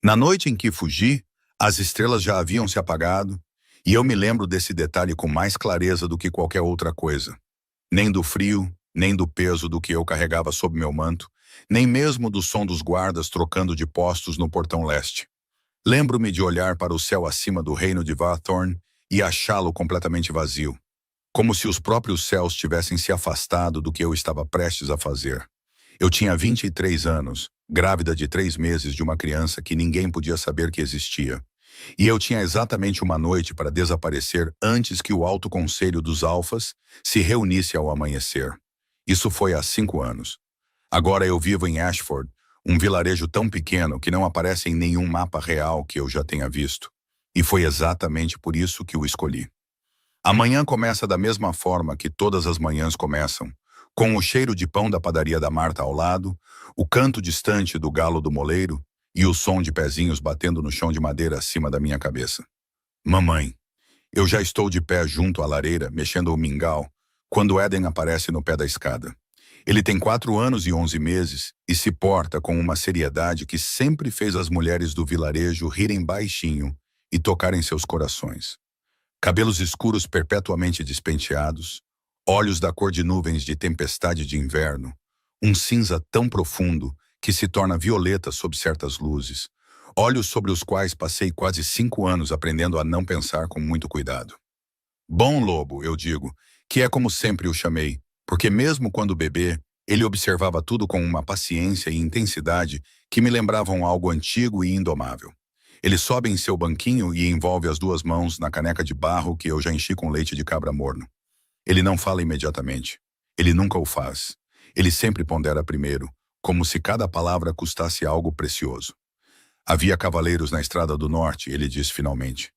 Na noite em que fugi, as estrelas já haviam se apagado, e eu me lembro desse detalhe com mais clareza do que qualquer outra coisa. Nem do frio, nem do peso do que eu carregava sob meu manto, nem mesmo do som dos guardas trocando de postos no portão leste. Lembro-me de olhar para o céu acima do reino de Vathorn e achá-lo completamente vazio, como se os próprios céus tivessem se afastado do que eu estava prestes a fazer. Eu tinha 23 anos, grávida de 3 meses de uma criança que ninguém podia saber que existia. E eu tinha exatamente uma noite para desaparecer antes que o Alto Conselho dos Alfas se reunisse ao amanhecer. Isso foi há 5 anos. Agora eu vivo em Ashford, um vilarejo tão pequeno que não aparece em nenhum mapa real que eu já tenha visto. E foi exatamente por isso que o escolhi. A manhã começa da mesma forma que todas as manhãs começam, com o cheiro de pão da padaria da Marta ao lado, o canto distante do galo do moleiro e o som de pezinhos batendo no chão de madeira acima da minha cabeça. Mamãe, eu já estou de pé junto à lareira, mexendo o mingau, quando Eden aparece no pé da escada. Ele tem 4 anos e 11 meses e se porta com uma seriedade que sempre fez as mulheres do vilarejo rirem baixinho e tocarem seus corações. Cabelos escuros perpetuamente despenteados, olhos da cor de nuvens de tempestade de inverno, um cinza tão profundo que se torna violeta sob certas luzes, olhos sobre os quais passei quase 5 anos aprendendo a não pensar com muito cuidado. Bom lobo, eu digo, que é como sempre o chamei, porque mesmo quando bebê, ele observava tudo com uma paciência e intensidade que me lembravam algo antigo e indomável. Ele sobe em seu banquinho e envolve as 2 mãos na caneca de barro que eu já enchi com leite de cabra morno. Ele não fala imediatamente. Ele nunca o faz. Ele sempre pondera primeiro, como se cada palavra custasse algo precioso. Havia cavaleiros na estrada do norte, ele disse finalmente.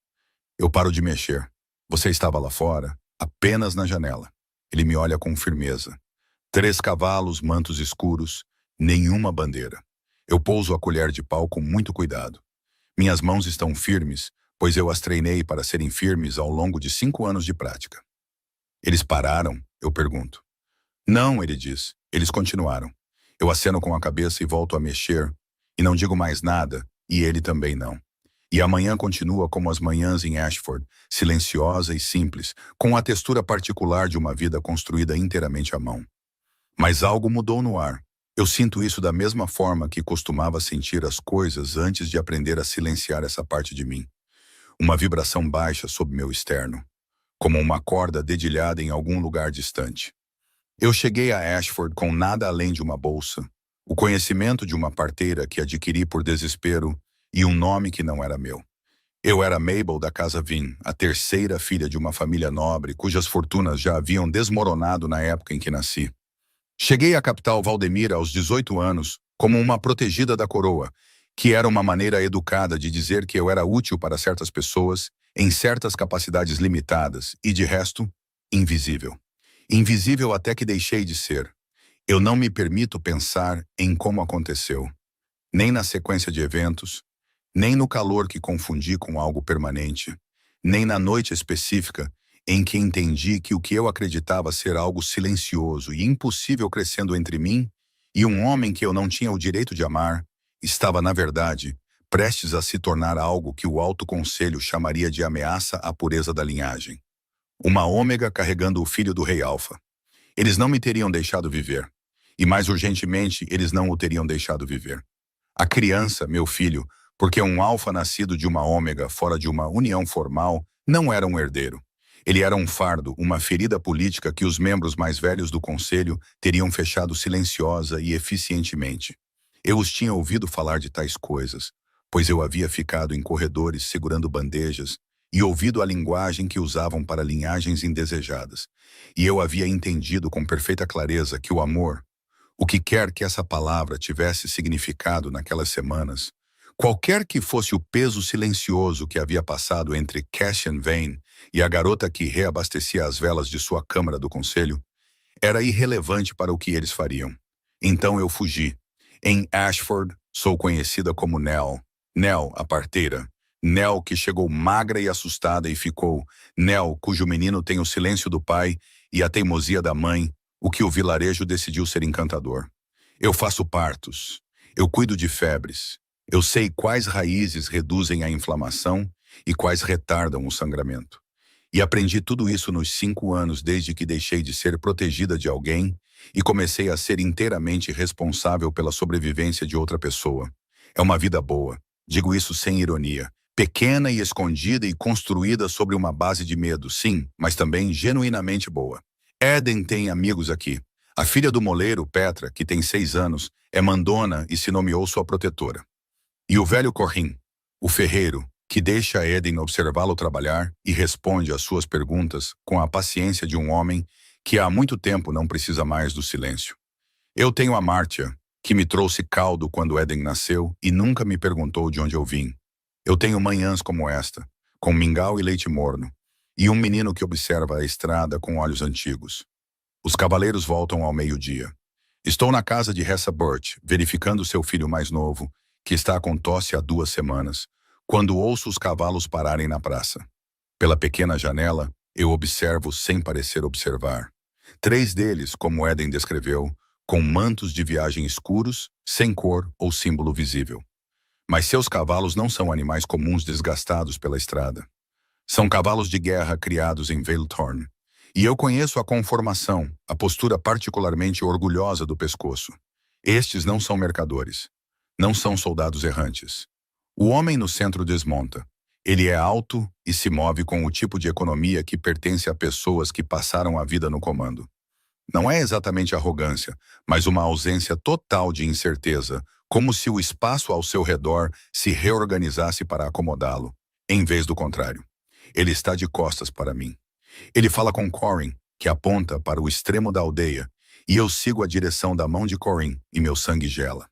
Eu paro de mexer. Você estava lá fora, apenas na janela. Ele me olha com firmeza. 3 cavalos, mantos escuros, nenhuma bandeira. Eu pouso a colher de pau com muito cuidado. Minhas mãos estão firmes, pois eu as treinei para serem firmes ao longo de 5 anos de prática. Eles pararam? Eu pergunto. Não, ele diz. Eles continuaram. Eu aceno com a cabeça e volto a mexer, e não digo mais nada, e ele também não. E a manhã continua como as manhãs em Ashford, silenciosa e simples, com a textura particular de uma vida construída inteiramente à mão. Mas algo mudou no ar. Eu sinto isso da mesma forma que costumava sentir as coisas antes de aprender a silenciar essa parte de mim. Uma vibração baixa sob meu externo, como uma corda dedilhada em algum lugar distante. Eu cheguei a Ashford com nada além de uma bolsa, o conhecimento de uma parteira que adquiri por desespero e um nome que não era meu. Eu era Mabel da Casa Vin, a 3ª filha de uma família nobre cujas fortunas já haviam desmoronado na época em que nasci. Cheguei à capital Valdemira aos 18 anos como uma protegida da coroa, que era uma maneira educada de dizer que eu era útil para certas pessoas, em certas capacidades limitadas e, de resto, invisível. Invisível até que deixei de ser. Eu não me permito pensar em como aconteceu, nem na sequência de eventos, nem no calor que confundi com algo permanente, nem na noite específica em que entendi que o que eu acreditava ser algo silencioso e impossível crescendo entre mim e um homem que eu não tinha o direito de amar, estava, na verdade, prestes a se tornar algo que o Alto Conselho chamaria de ameaça à pureza da linhagem. Uma ômega carregando o filho do rei Alfa. Eles não me teriam deixado viver. E mais urgentemente, eles não o teriam deixado viver. A criança, meu filho, porque um alfa nascido de uma ômega fora de uma união formal, não era um herdeiro. Ele era um fardo, uma ferida política que os membros mais velhos do conselho teriam fechado silenciosa e eficientemente. Eu os tinha ouvido falar de tais coisas, pois eu havia ficado em corredores segurando bandejas e ouvido a linguagem que usavam para linhagens indesejadas. E eu havia entendido com perfeita clareza que o amor, o que quer que essa palavra tivesse significado naquelas semanas, qualquer que fosse o peso silencioso que havia passado entre Cassian Vane e a garota que reabastecia as velas de sua câmara do conselho, era irrelevante para o que eles fariam. Então eu fugi. Em Ashford, sou conhecida como Nell. Nell, a parteira. Nell, que chegou magra e assustada e ficou. Nell, cujo menino tem o silêncio do pai e a teimosia da mãe, o que o vilarejo decidiu ser encantador. Eu faço partos. Eu cuido de febres. Eu sei quais raízes reduzem a inflamação e quais retardam o sangramento. E aprendi tudo isso nos 5 anos desde que deixei de ser protegida de alguém e comecei a ser inteiramente responsável pela sobrevivência de outra pessoa. É uma vida boa, digo isso sem ironia. Pequena e escondida e construída sobre uma base de medo, sim, mas também genuinamente boa. Eden tem amigos aqui. A filha do moleiro, Petra, que tem 6 anos, é mandona e se nomeou sua protetora. E o velho Corrim, o ferreiro, que deixa Eden observá-lo trabalhar e responde às suas perguntas com a paciência de um homem que há muito tempo não precisa mais do silêncio. Eu tenho a Mártia, que me trouxe caldo quando Eden nasceu e nunca me perguntou de onde eu vim. Eu tenho manhãs como esta, com mingau e leite morno, e um menino que observa a estrada com olhos antigos. Os cavaleiros voltam ao meio-dia. Estou na casa de Hessa Burt, verificando seu filho mais novo, que está com tosse há 2 semanas, quando ouço os cavalos pararem na praça. Pela pequena janela, eu observo sem parecer observar. 3 deles, como Eden descreveu, com mantos de viagem escuros, sem cor ou símbolo visível. Mas seus cavalos não são animais comuns desgastados pela estrada. São cavalos de guerra criados em Veilthorn. E eu conheço a conformação, a postura particularmente orgulhosa do pescoço. Estes não são mercadores. Não são soldados errantes. O homem no centro desmonta. Ele é alto e se move com o tipo de economia que pertence a pessoas que passaram a vida no comando. Não é exatamente arrogância, mas uma ausência total de incerteza, como se o espaço ao seu redor se reorganizasse para acomodá-lo, em vez do contrário. Ele está de costas para mim. Ele fala com Corin, que aponta para o extremo da aldeia, e eu sigo a direção da mão de Corin e meu sangue gela.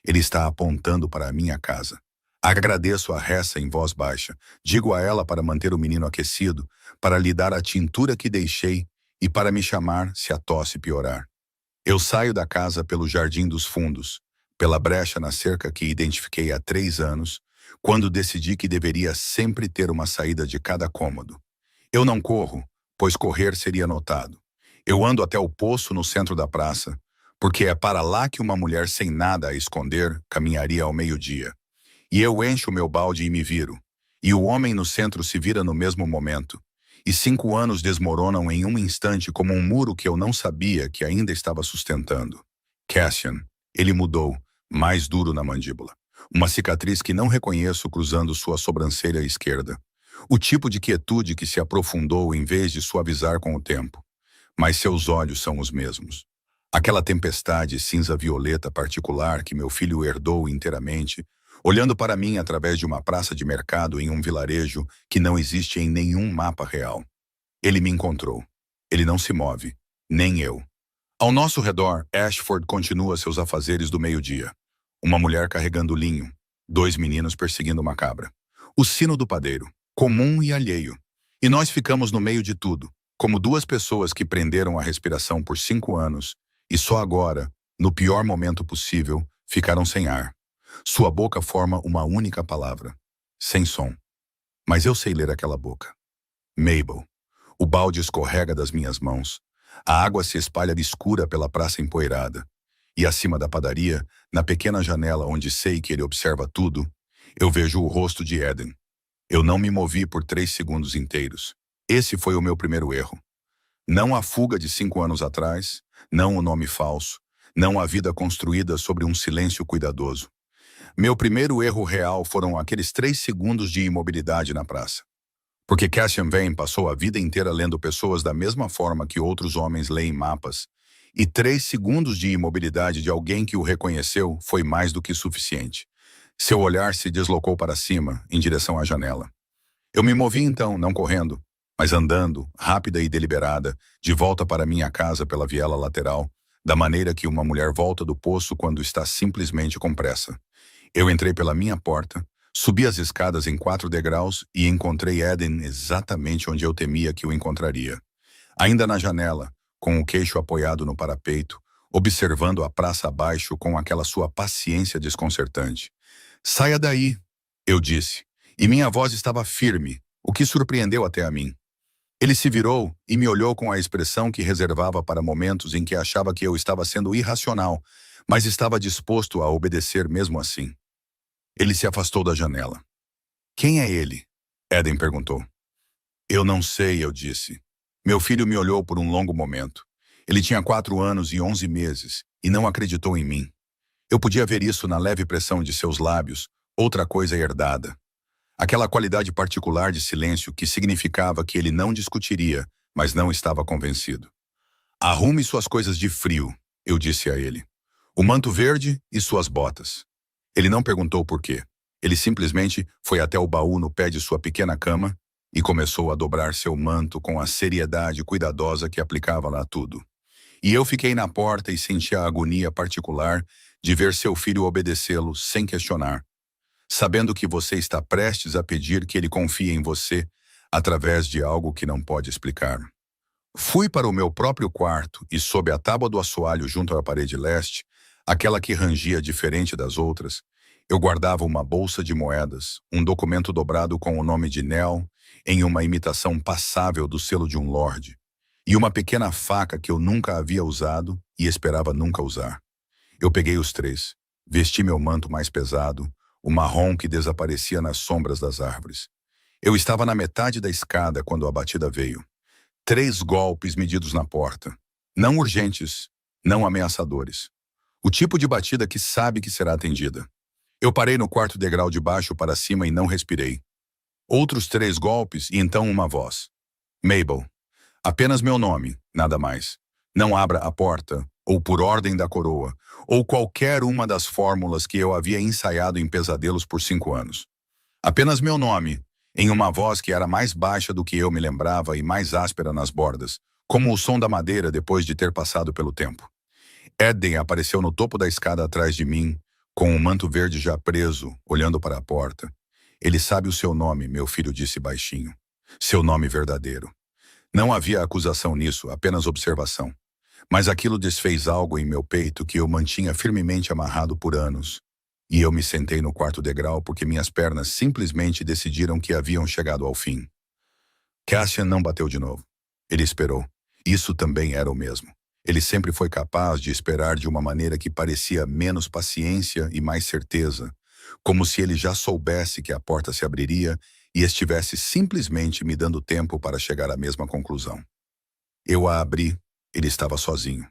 Ele está apontando para a minha casa. Agradeço a Hessa em voz baixa. Digo a ela para manter o menino aquecido, para lhe dar a tintura que deixei e para me chamar se a tosse piorar. Eu saio da casa pelo jardim dos fundos, pela brecha na cerca que identifiquei há 3 anos, quando decidi que deveria sempre ter uma saída de cada cômodo. Eu não corro, pois correr seria notado. Eu ando até o poço no centro da praça, porque é para lá que uma mulher sem nada a esconder caminharia ao meio-dia. E eu encho o meu balde e me viro. E o homem no centro se vira no mesmo momento. E 5 anos desmoronam em um instante como um muro que eu não sabia que ainda estava sustentando. Cassian, ele mudou, mais duro na mandíbula. Uma cicatriz que não reconheço cruzando sua sobrancelha esquerda. O tipo de quietude que se aprofundou em vez de suavizar com o tempo. Mas seus olhos são os mesmos. Aquela tempestade cinza-violeta particular que meu filho herdou inteiramente, olhando para mim através de uma praça de mercado em um vilarejo que não existe em nenhum mapa real. Ele me encontrou. Ele não se move, nem eu. Ao nosso redor, Ashford continua seus afazeres do meio-dia. Uma mulher carregando linho, 2 meninos perseguindo uma cabra. O sino do padeiro, comum e alheio. E nós ficamos no meio de tudo, como 2 pessoas que prenderam a respiração por 5 anos e só agora, no pior momento possível, ficaram sem ar. Sua boca forma uma única palavra, sem som. Mas eu sei ler aquela boca. Mabel. O balde escorrega das minhas mãos. A água se espalha escura pela praça empoeirada. E acima da padaria, na pequena janela onde sei que ele observa tudo, eu vejo o rosto de Eden. Eu não me movi por 3 segundos inteiros. Esse foi o meu primeiro erro. Não a fuga de 5 anos atrás, não o nome falso, não a vida construída sobre um silêncio cuidadoso. Meu primeiro erro real foram aqueles 3 segundos de imobilidade na praça. Porque Cassian Vane passou a vida inteira lendo pessoas da mesma forma que outros homens leem mapas, e 3 segundos de imobilidade de alguém que o reconheceu foi mais do que suficiente. Seu olhar se deslocou para cima, em direção à janela. Eu me movi então, não correndo, mas andando, rápida e deliberada, de volta para minha casa pela viela lateral, da maneira que uma mulher volta do poço quando está simplesmente com pressa. Eu entrei pela minha porta, subi as escadas em 4 degraus e encontrei Eden exatamente onde eu temia que o encontraria. Ainda na janela, com o queixo apoiado no parapeito, observando a praça abaixo com aquela sua paciência desconcertante. "Saia daí", eu disse, e minha voz estava firme, o que surpreendeu até a mim. Ele se virou e me olhou com a expressão que reservava para momentos em que achava que eu estava sendo irracional, mas estava disposto a obedecer mesmo assim. Ele se afastou da janela. Quem é ele? Eden perguntou. Eu não sei, eu disse. Meu filho me olhou por um longo momento. Ele tinha 4 anos e 11 meses e não acreditou em mim. Eu podia ver isso na leve pressão de seus lábios, outra coisa herdada. Aquela qualidade particular de silêncio que significava que ele não discutiria, mas não estava convencido. Arrume suas coisas de frio, eu disse a ele. O manto verde e suas botas. Ele não perguntou por quê. Ele simplesmente foi até o baú no pé de sua pequena cama e começou a dobrar seu manto com a seriedade cuidadosa que aplicava lá tudo. E eu fiquei na porta e senti a agonia particular de ver seu filho obedecê-lo sem questionar, sabendo que você está prestes a pedir que ele confie em você através de algo que não pode explicar. Fui para o meu próprio quarto e, sob a tábua do assoalho junto à parede leste, aquela que rangia diferente das outras, eu guardava uma bolsa de moedas, um documento dobrado com o nome de Nell, em uma imitação passável do selo de um lorde, e uma pequena faca que eu nunca havia usado e esperava nunca usar. Eu peguei os 3, vesti meu manto mais pesado, o marrom que desaparecia nas sombras das árvores. Eu estava na metade da escada quando a batida veio. 3 golpes medidos na porta. Não urgentes, não ameaçadores. O tipo de batida que sabe que será atendida. Eu parei no quarto degrau de baixo para cima e não respirei. Outros 3 golpes e então uma voz. Mabel. Apenas meu nome, nada mais. Não abra a porta, ou por ordem da coroa, ou qualquer uma das fórmulas que eu havia ensaiado em pesadelos por 5 anos. Apenas meu nome, em uma voz que era mais baixa do que eu me lembrava e mais áspera nas bordas, como o som da madeira depois de ter passado pelo tempo. Eden apareceu no topo da escada atrás de mim, com o manto verde já preso, olhando para a porta. Ele sabe o seu nome, meu filho disse baixinho. Seu nome verdadeiro. Não havia acusação nisso, apenas observação. Mas aquilo desfez algo em meu peito que eu mantinha firmemente amarrado por anos. E eu me sentei no quarto degrau porque minhas pernas simplesmente decidiram que haviam chegado ao fim. Cassian não bateu de novo. Ele esperou. Isso também era o mesmo. Ele sempre foi capaz de esperar de uma maneira que parecia menos paciência e mais certeza, como se ele já soubesse que a porta se abriria e estivesse simplesmente me dando tempo para chegar à mesma conclusão. Eu a abri, ele estava sozinho.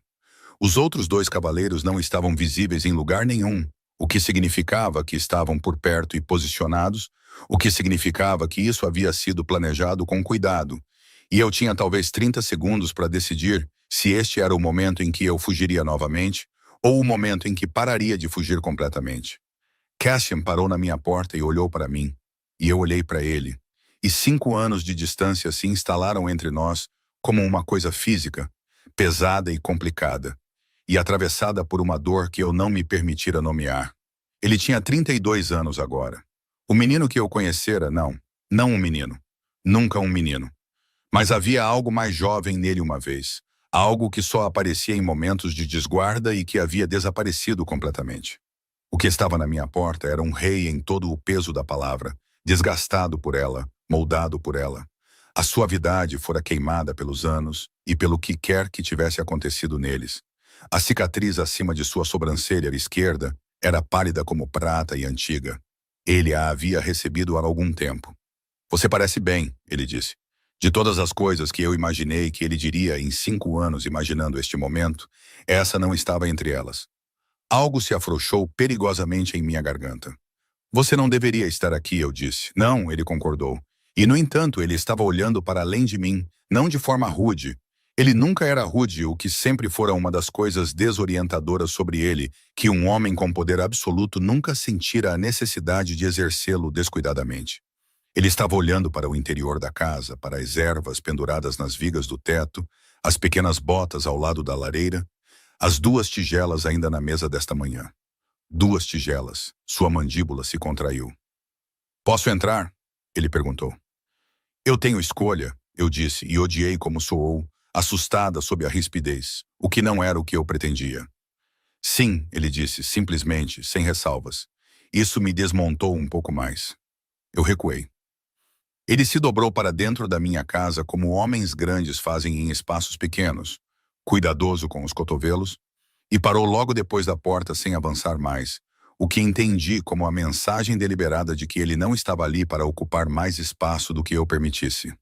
Os outros 2 cavaleiros não estavam visíveis em lugar nenhum, o que significava que estavam por perto e posicionados, o que significava que isso havia sido planejado com cuidado, e eu tinha talvez 30 segundos para decidir se este era o momento em que eu fugiria novamente ou o momento em que pararia de fugir completamente. Cassian parou na minha porta e olhou para mim, e eu olhei para ele, e 5 anos de distância se instalaram entre nós como uma coisa física, pesada e complicada, e atravessada por uma dor que eu não me permitira nomear. Ele tinha 32 anos agora. O menino que eu conhecera, não um menino. Nunca um menino. Mas havia algo mais jovem nele uma vez. Algo que só aparecia em momentos de desguarda e que havia desaparecido completamente. O que estava na minha porta era um rei em todo o peso da palavra, desgastado por ela, moldado por ela. A suavidade fora queimada pelos anos e pelo que quer que tivesse acontecido neles. A cicatriz acima de sua sobrancelha esquerda era pálida como prata e antiga. Ele a havia recebido há algum tempo. Você parece bem, ele disse. De todas as coisas que eu imaginei que ele diria em 5 anos imaginando este momento, essa não estava entre elas. Algo se afrouxou perigosamente em minha garganta. Você não deveria estar aqui, eu disse. Não, ele concordou. E, no entanto, ele estava olhando para além de mim, não de forma rude. Ele nunca era rude, o que sempre fora uma das coisas desorientadoras sobre ele, que um homem com poder absoluto nunca sentira a necessidade de exercê-lo descuidadamente. Ele estava olhando para o interior da casa, para as ervas penduradas nas vigas do teto, as pequenas botas ao lado da lareira, as 2 tigelas ainda na mesa desta manhã. 2 tigelas. Sua mandíbula se contraiu. Posso entrar? Ele perguntou. Eu tenho escolha, eu disse, e odiei como soou, assustada sob a rispidez, o que não era o que eu pretendia. Sim, ele disse, simplesmente, sem ressalvas. Isso me desmontou um pouco mais. Eu recuei. Ele se dobrou para dentro da minha casa como homens grandes fazem em espaços pequenos, cuidadoso com os cotovelos, e parou logo depois da porta sem avançar mais, o que entendi como a mensagem deliberada de que ele não estava ali para ocupar mais espaço do que eu permitisse.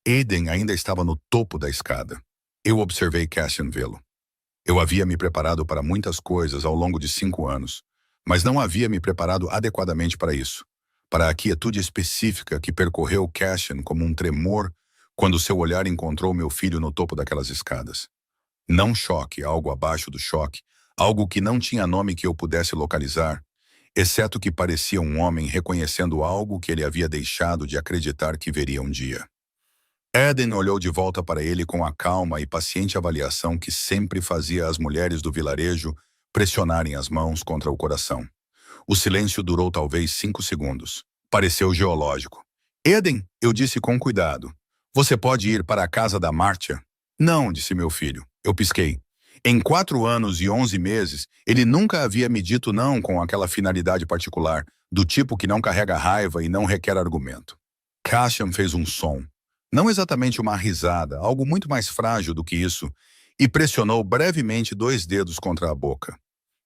Aiden ainda estava no topo da escada. Eu observei Cassian vê-lo. Eu havia me preparado para muitas coisas ao longo de 5 anos, mas não havia me preparado adequadamente para isso, para a quietude específica que percorreu Cassian como um tremor quando seu olhar encontrou meu filho no topo daquelas escadas. Não choque, algo abaixo do choque, algo que não tinha nome que eu pudesse localizar, exceto que parecia um homem reconhecendo algo que ele havia deixado de acreditar que veria um dia. Eden olhou de volta para ele com a calma e paciente avaliação que sempre fazia as mulheres do vilarejo pressionarem as mãos contra o coração. O silêncio durou talvez 5 segundos. Pareceu geológico. Eden, eu disse com cuidado. Você pode ir para a casa da Marcia? Não, disse meu filho. Eu pisquei. Em 4 anos e 11 meses, ele nunca havia me dito não com aquela finalidade particular, do tipo que não carrega raiva e não requer argumento. Cassian fez um som. Não exatamente uma risada, algo muito mais frágil do que isso, e pressionou brevemente 2 dedos contra a boca.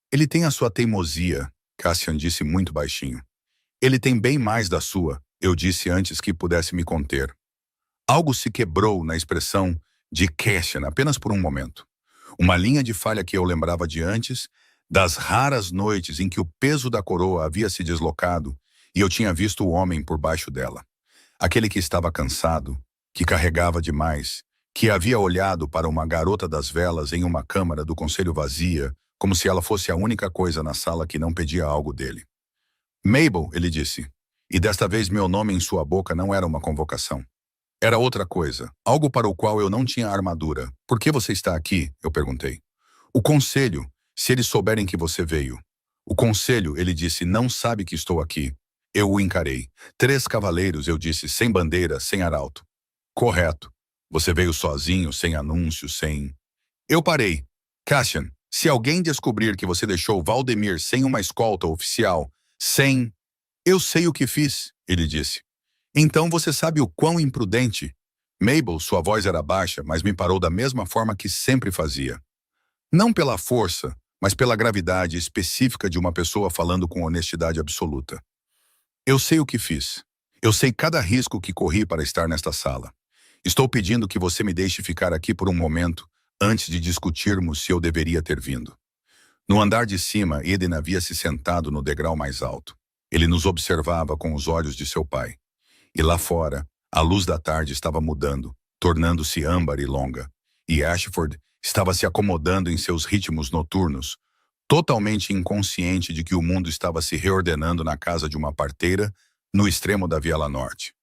Ele tem a sua teimosia, Cassian disse muito baixinho. Ele tem bem mais da sua, eu disse antes que pudesse me conter. Algo se quebrou na expressão de Cassian apenas por um momento. Uma linha de falha que eu lembrava de antes, das raras noites em que o peso da coroa havia se deslocado e eu tinha visto o homem por baixo dela. Aquele que estava cansado, que carregava demais, que havia olhado para uma garota das velas em uma câmara do conselho vazia, como se ela fosse a única coisa na sala que não pedia algo dele. Mabel, ele disse, e desta vez meu nome em sua boca não era uma convocação. Era outra coisa, algo para o qual eu não tinha armadura. Por que você está aqui? Eu perguntei. O conselho, se eles souberem que você veio. O conselho, ele disse, não sabe que estou aqui. Eu o encarei. 3 cavaleiros, eu disse, sem bandeira, sem arauto. Correto. Você veio sozinho, sem anúncio, sem... Eu parei. Cassian, se alguém descobrir que você deixou Valdemir sem uma escolta oficial, sem... Eu sei o que fiz, ele disse. Então você sabe o quão imprudente. Mabel, sua voz era baixa, mas me parou da mesma forma que sempre fazia. Não pela força, mas pela gravidade específica de uma pessoa falando com honestidade absoluta. Eu sei o que fiz. Eu sei cada risco que corri para estar nesta sala. Estou pedindo que você me deixe ficar aqui por um momento, antes de discutirmos se eu deveria ter vindo. No andar de cima, Eden havia se sentado no degrau mais alto. Ele nos observava com os olhos de seu pai. E lá fora, a luz da tarde estava mudando, tornando-se âmbar e longa. E Ashford estava se acomodando em seus ritmos noturnos, totalmente inconsciente de que o mundo estava se reordenando na casa de uma parteira no extremo da Viela Norte.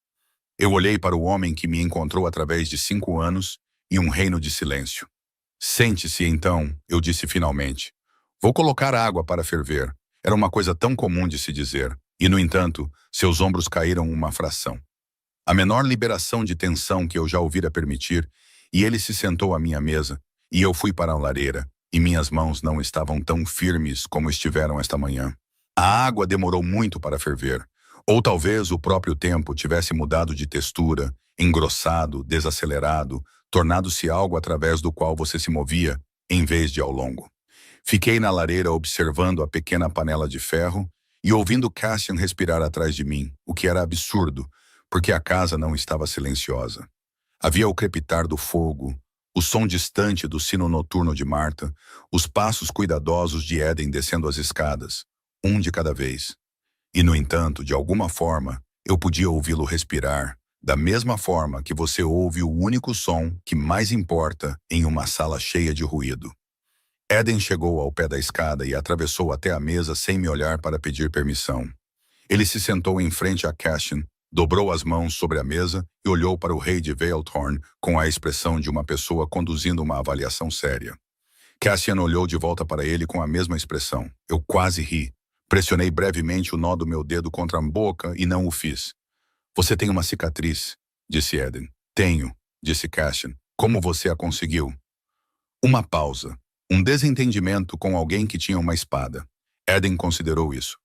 Eu olhei para o homem que me encontrou através de 5 anos e um reino de silêncio. Sente-se, então, eu disse finalmente. Vou colocar água para ferver. Era uma coisa tão comum de se dizer, e, no entanto, seus ombros caíram uma fração. A menor liberação de tensão que eu já ouvira permitir, e ele se sentou à minha mesa, e eu fui para a lareira, e minhas mãos não estavam tão firmes como estiveram esta manhã. A água demorou muito para ferver, ou talvez o próprio tempo tivesse mudado de textura, engrossado, desacelerado, tornado-se algo através do qual você se movia, em vez de ao longo. Fiquei na lareira observando a pequena panela de ferro e ouvindo Cassian respirar atrás de mim, o que era absurdo, porque a casa não estava silenciosa. Havia o crepitar do fogo, o som distante do sino noturno de Marta, os passos cuidadosos de Eden descendo as escadas, um de cada vez. E, no entanto, de alguma forma, eu podia ouvi-lo respirar, da mesma forma que você ouve o único som que mais importa em uma sala cheia de ruído. Eden chegou ao pé da escada e atravessou até a mesa sem me olhar para pedir permissão. Ele se sentou em frente a Cassian, dobrou as mãos sobre a mesa e olhou para o rei de Veilthorn com a expressão de uma pessoa conduzindo uma avaliação séria. Cassian olhou de volta para ele com a mesma expressão. Eu quase ri. Pressionei brevemente o nó do meu dedo contra a boca e não o fiz. Você tem uma cicatriz, disse Eden. Tenho, disse Cassian. Como você a conseguiu? Uma pausa. Um desentendimento com alguém que tinha uma espada. Eden considerou isso.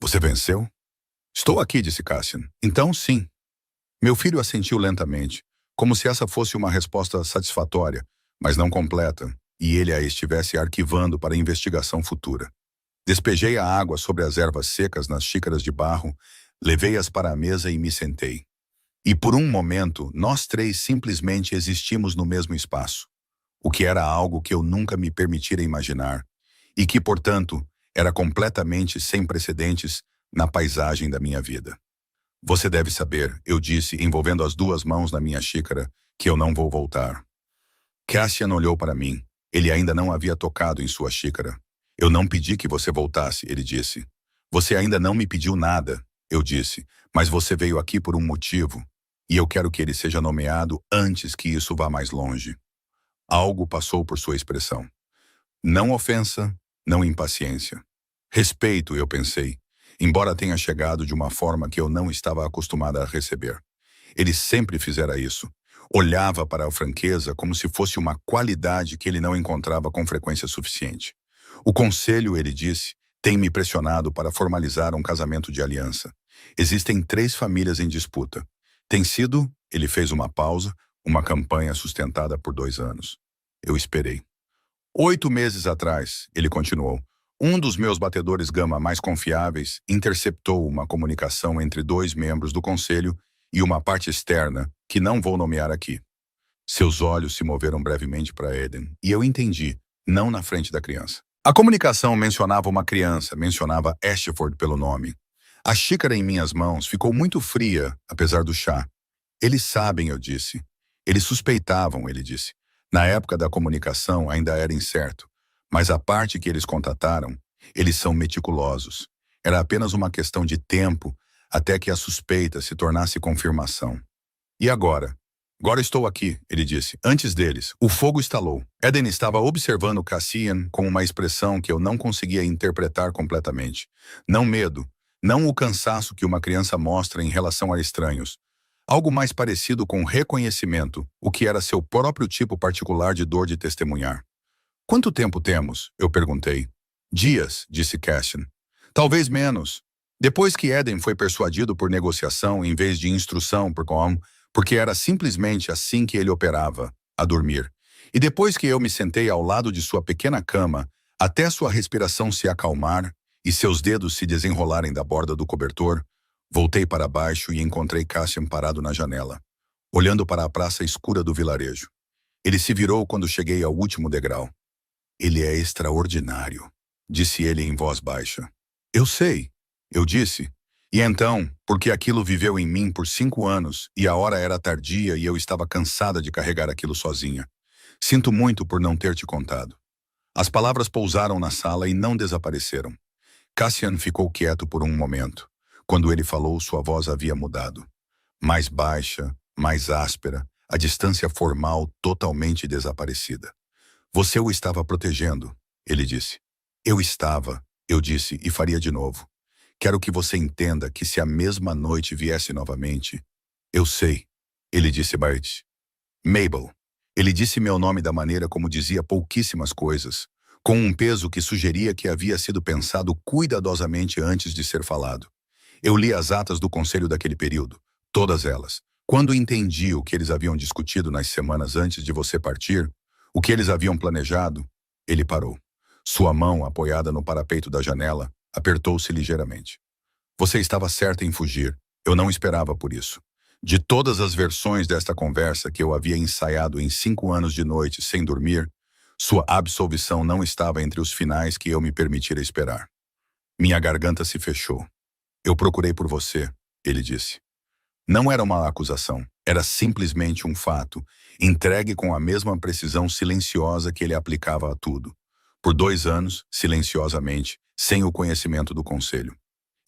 Você venceu? Estou aqui, disse Cassian. Então, sim. Meu filho assentiu lentamente, como se essa fosse uma resposta satisfatória, mas não completa, e ele a estivesse arquivando para investigação futura. Despejei a água sobre as ervas secas nas xícaras de barro, levei-as para a mesa e me sentei. E por um momento, nós três simplesmente existimos no mesmo espaço, o que era algo que eu nunca me permitira imaginar, e que, portanto, era completamente sem precedentes na paisagem da minha vida. Você deve saber, eu disse, envolvendo as duas mãos na minha xícara, que eu não vou voltar. Cassian olhou para mim. Ele ainda não havia tocado em sua xícara. Eu não pedi que você voltasse, ele disse. Você ainda não me pediu nada, eu disse, mas você veio aqui por um motivo, e eu quero que ele seja nomeado antes que isso vá mais longe. Algo passou por sua expressão. Não ofensa, não impaciência. Respeito, eu pensei, embora tenha chegado de uma forma que eu não estava acostumada a receber. Ele sempre fizera isso. Olhava para a franqueza como se fosse uma qualidade que ele não encontrava com frequência suficiente. O conselho, ele disse, tem me pressionado para formalizar um casamento de aliança. Existem 3 famílias em disputa. Tem sido, ele fez uma pausa, uma campanha sustentada por 2 anos. Eu esperei. 8 meses atrás, ele continuou, um dos meus batedores gama mais confiáveis interceptou uma comunicação entre 2 membros do conselho e uma parte externa, que não vou nomear aqui. Seus olhos se moveram brevemente para Eden, e eu entendi, não na frente da criança. A comunicação mencionava uma criança, mencionava Ashford pelo nome. A xícara em minhas mãos ficou muito fria, apesar do chá. Eles sabem, eu disse. Eles suspeitavam, ele disse. Na época da comunicação ainda era incerto, mas a parte que eles contataram, eles são meticulosos. Era apenas uma questão de tempo até que a suspeita se tornasse confirmação. E agora? Agora estou aqui, ele disse. Antes deles, o fogo estalou. Eden estava observando Cassian com uma expressão que eu não conseguia interpretar completamente. Não medo, não o cansaço que uma criança mostra em relação a estranhos. Algo mais parecido com reconhecimento, o que era seu próprio tipo particular de dor de testemunhar. Quanto tempo temos? Eu perguntei. Dias, disse Cassian. Talvez menos. Depois que Eden foi persuadido por negociação em vez de instrução porque era simplesmente assim que ele operava, a dormir. E depois que eu me sentei ao lado de sua pequena cama, até sua respiração se acalmar e seus dedos se desenrolarem da borda do cobertor, voltei para baixo e encontrei Cassian parado na janela, olhando para a praça escura do vilarejo. Ele se virou quando cheguei ao último degrau. Ele é extraordinário, disse ele em voz baixa. Eu sei, eu disse. E então, porque aquilo viveu em mim por 5 anos e a hora era tardia e eu estava cansada de carregar aquilo sozinha. Sinto muito por não ter te contado. As palavras pousaram na sala e não desapareceram. Cassian ficou quieto por um momento. Quando ele falou, sua voz havia mudado. Mais baixa, mais áspera, a distância formal totalmente desaparecida. Você o estava protegendo, ele disse. Eu estava, eu disse, e faria de novo. Quero que você entenda que se a mesma noite viesse novamente... Eu sei, ele disse baixo. Mabel. Ele disse meu nome da maneira como dizia pouquíssimas coisas, com um peso que sugeria que havia sido pensado cuidadosamente antes de ser falado. Eu li as atas do conselho daquele período, todas elas. Quando entendi o que eles haviam discutido nas semanas antes de você partir, o que eles haviam planejado, ele parou. Sua mão, apoiada no parapeito da janela, apertou-se ligeiramente. Você estava certa em fugir. Eu não esperava por isso. De todas as versões desta conversa que eu havia ensaiado em 5 anos de noite sem dormir, sua absolvição não estava entre os finais que eu me permitira esperar. Minha garganta se fechou. Eu procurei por você, ele disse. Não era uma acusação, era simplesmente um fato, entregue com a mesma precisão silenciosa que ele aplicava a tudo. Por 2 anos, silenciosamente, sem o conhecimento do conselho.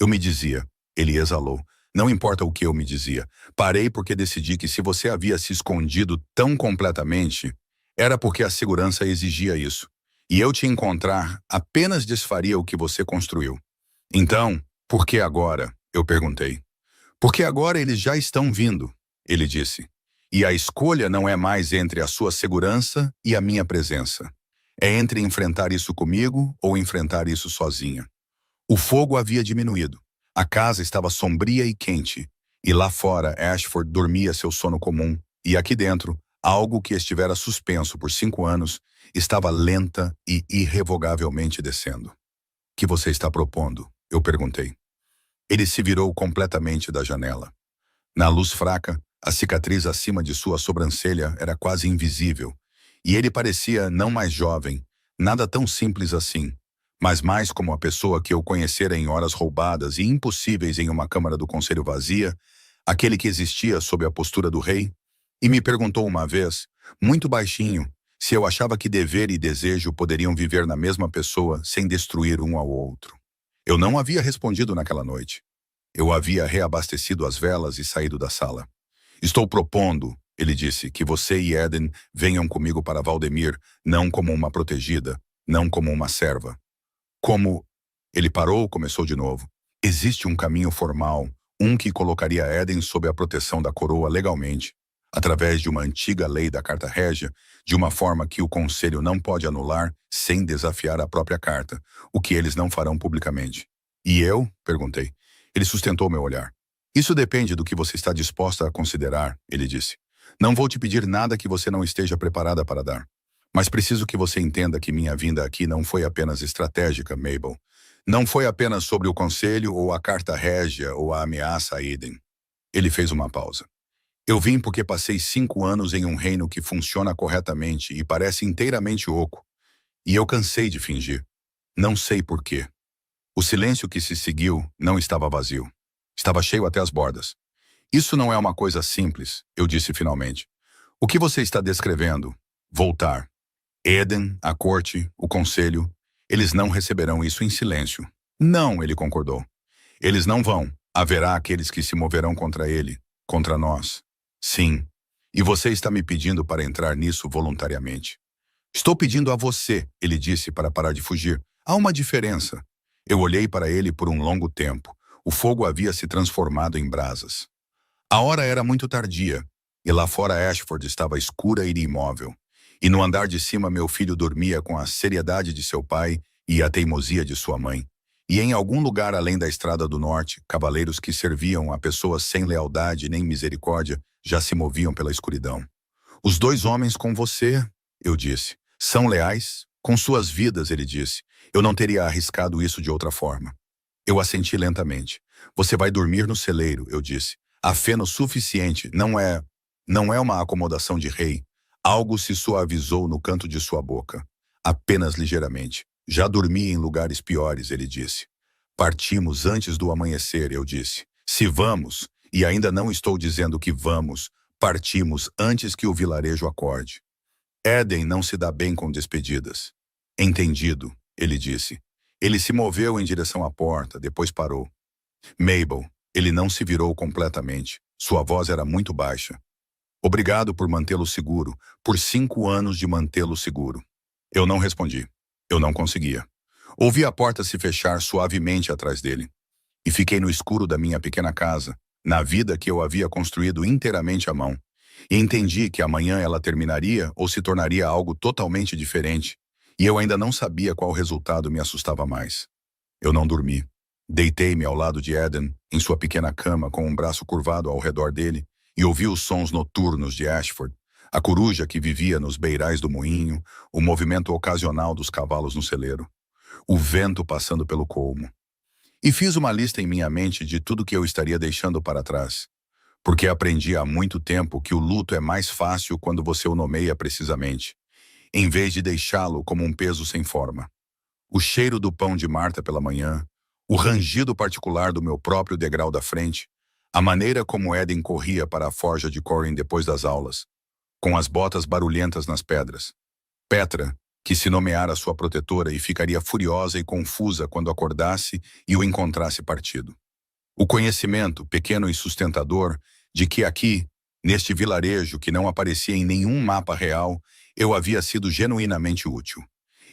Eu me dizia, ele exalou, não importa o que eu me dizia, parei porque decidi que se você havia se escondido tão completamente, era porque a segurança exigia isso. E eu te encontrar apenas desfaria o que você construiu. Então, por que agora? Eu perguntei. Porque agora eles já estão vindo, ele disse. E a escolha não é mais entre a sua segurança e a minha presença. É entre enfrentar isso comigo ou enfrentar isso sozinha. O fogo havia diminuído. A casa estava sombria e quente. E lá fora, Ashford dormia seu sono comum. E aqui dentro, algo que estivera suspenso por 5 anos, estava lenta e irrevogavelmente descendo. Que você está propondo? Eu perguntei. Ele se virou completamente da janela. Na luz fraca, a cicatriz acima de sua sobrancelha era quase invisível, e ele parecia não mais jovem, nada tão simples assim, mas mais como a pessoa que eu conhecera em horas roubadas e impossíveis em uma câmara do conselho vazia, aquele que existia sob a postura do rei, e me perguntou uma vez, muito baixinho, se eu achava que dever e desejo poderiam viver na mesma pessoa sem destruir um ao outro. Eu não havia respondido naquela noite. Eu havia reabastecido as velas e saído da sala. Estou propondo, ele disse, que você e Eden venham comigo para Valdemir, não como uma protegida, não como uma serva. Como... Ele parou, começou de novo. Existe um caminho formal, um que colocaria Eden sob a proteção da coroa legalmente, através de uma antiga lei da Carta Régia, de uma forma que o Conselho não pode anular sem desafiar a própria carta, o que eles não farão publicamente. E eu? Perguntei. Ele sustentou meu olhar. Isso depende do que você está disposta a considerar, ele disse. Não vou te pedir nada que você não esteja preparada para dar. Mas preciso que você entenda que minha vinda aqui não foi apenas estratégica, Mabel. Não foi apenas sobre o conselho ou a carta régia ou a ameaça a Eden. Ele fez uma pausa. Eu vim porque passei 5 anos em um reino que funciona corretamente e parece inteiramente oco. E eu cansei de fingir. Não sei por quê. O silêncio que se seguiu não estava vazio. Estava cheio até as bordas. Isso não é uma coisa simples, eu disse finalmente. O que você está descrevendo? Voltar. Eden, a corte, o conselho, eles não receberão isso em silêncio. Não, ele concordou. Eles não vão. Haverá aqueles que se moverão contra ele, contra nós. Sim. E você está me pedindo para entrar nisso voluntariamente. Estou pedindo a você, ele disse para parar de fugir. Há uma diferença. Eu olhei para ele por um longo tempo. O fogo havia se transformado em brasas. A hora era muito tardia, e lá fora Ashford estava escura e imóvel. E no andar de cima meu filho dormia com a seriedade de seu pai e a teimosia de sua mãe. E em algum lugar além da estrada do norte, cavaleiros que serviam a pessoas sem lealdade nem misericórdia já se moviam pela escuridão. Os 2 homens com você, eu disse, são leais? Com suas vidas, ele disse. Eu não teria arriscado isso de outra forma. Eu assenti lentamente. Você vai dormir no celeiro, eu disse. Há feno suficiente, não é uma acomodação de rei. Algo se suavizou no canto de sua boca. Apenas ligeiramente. Já dormi em lugares piores, ele disse. Partimos antes do amanhecer, eu disse. Se vamos, e ainda não estou dizendo que vamos, partimos antes que o vilarejo acorde. Eden não se dá bem com despedidas. Entendido, ele disse. Ele se moveu em direção à porta, depois parou. Mabel, ele não se virou completamente. Sua voz era muito baixa. Obrigado por mantê-lo seguro, por 5 anos de mantê-lo seguro. Eu não respondi. Eu não conseguia. Ouvi a porta se fechar suavemente atrás dele. E fiquei no escuro da minha pequena casa, na vida que eu havia construído inteiramente à mão. E entendi que amanhã ela terminaria ou se tornaria algo totalmente diferente. E eu ainda não sabia qual resultado me assustava mais. Eu não dormi. Deitei-me ao lado de Eden, em sua pequena cama, com um braço curvado ao redor dele, e ouvi os sons noturnos de Ashford, a coruja que vivia nos beirais do moinho, o movimento ocasional dos cavalos no celeiro, o vento passando pelo colmo. E fiz uma lista em minha mente de tudo que eu estaria deixando para trás, porque aprendi há muito tempo que o luto é mais fácil quando você o nomeia precisamente, em vez de deixá-lo como um peso sem forma. O cheiro do pão de Marta pela manhã, o rangido particular do meu próprio degrau da frente, a maneira como Eden corria para a forja de Corin depois das aulas, com as botas barulhentas nas pedras. Petra, que se nomeara sua protetora e ficaria furiosa e confusa quando acordasse e o encontrasse partido. O conhecimento, pequeno e sustentador, de que aqui, neste vilarejo que não aparecia em nenhum mapa real, eu havia sido genuinamente útil.